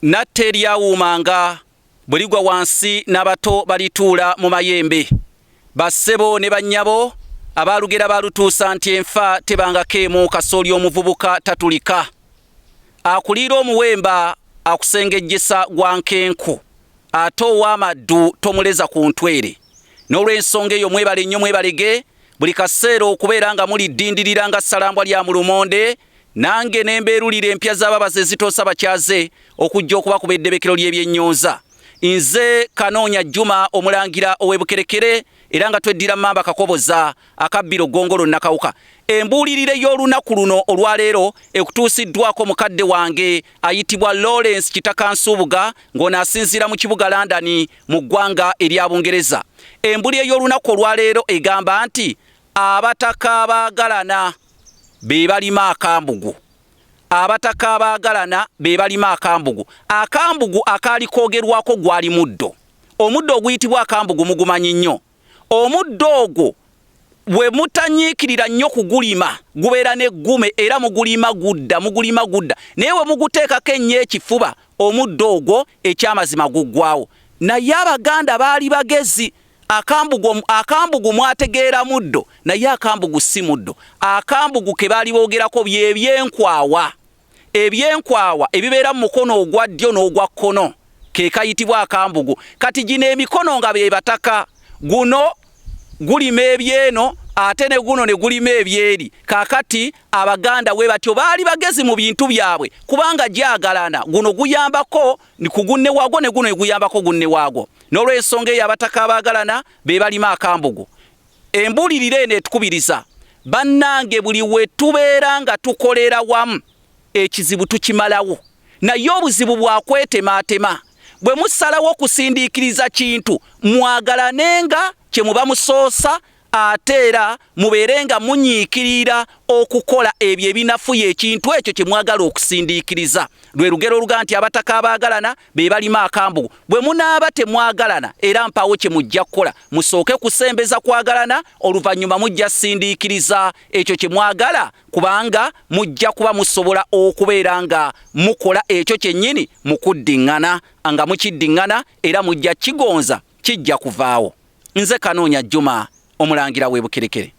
natte eryawuumanga bwe ligwa wansi n'abato balituula mu mayembe. Bassebo ne bannyabo abalugera balutuusa nti enfa tebangako emu kasooli omuvubuka tatulika. Akuliira omuwemba akusengejjesa gwa nkenku ate ow'amaddu tomuleza ku ntwere. N'olw'ensonga eyo mwebale nnyo mwebalege buli kaseera okubeera nga muliddindirira nga ssalambwa lya mu lumonde, nange n'embeerulira empya z'ababazi ezitoosa bakyaze okujja okubakuba eddebekero ly'ebyennyonza. Nze Kanoonya Juma omulangira ow'ebukerekere era nga tweddira Mamba Kakoboza akabbiro Gongolo Nakawuka. Embulirire y'olunaku luno olwaleero ekutuusiddwako mukadde wange ayitibwa Lawrence Kitakansubuga ng'onaasinziira mu kibuga London mu ggwanga erya Bungereza. Embulirire y'olunaku olwaleero egamba nti Abataka Abagalana be balima akambugu. Abataka Abagalana be balima akambugu. Akambugu akaali koogerwako gwali muddo. Omuddo oguyitibwa akambugu mugumanyi nnyo. Omuddo ogwo bwe mutanyiikirira nnyo kugulima gubeera n'eggume era mugulima gudda. Naye we muguteekako ennyo ekifuba omuddo ogwo ekyamazima guggwawo. Naye Abaganda baali bagezi. Akambugu mwategeera muddo, naye akambugu si muddo. Akambugu ke baali boogerako by'ebyenkwawa. Ebyenkwawa ebibeera mu mukono ogwa ddyo n'ogwa kkono ke kayitibwa akambugu. Kati gino emikono nga be bataka, guno gulima ebyeno ate ne guno ne gulima ebyeri. Kaakati Abaganda we batyo baali bagezi mu bintu byabwe kubanga gyagalana, guno guyambako ku gunne waagwo ne guno guyambako gunne waagwo. N'olw'ensonga eyo Abataka Abagalana be balima akambugu. Embulirire eno etukubiriza bannange buli we tubeera nga tukolera wamu ekizibu tukimalawo, naye obuzibu bwakwetemaatema. Bwe musalawo okusindiikiriza kintu mwagalanenga kye muba musoosa ate era mubeerenga munyiikirira okukola ebyo ebinafuya ekintu ekyo kye mwagala okusindiikiriza. Lwe lugero oluga nti Abataka Abagalana be balima akambugu. Bwe munaaba temwagalana era mpawo kye mujja kukola, musooke kusembeza kwagalana, oluvannyuma mujja sindiikiriza ekyo kye mwagala, kubanga mujja kuba musobola okubeera nga mukola ekyo kyennyini mukuddiŋŋana, nga mukiddiŋŋana era mujja kigonza kijja kuvaawo. Nze Kanoonya Juma omulangira w'e Bukerekere.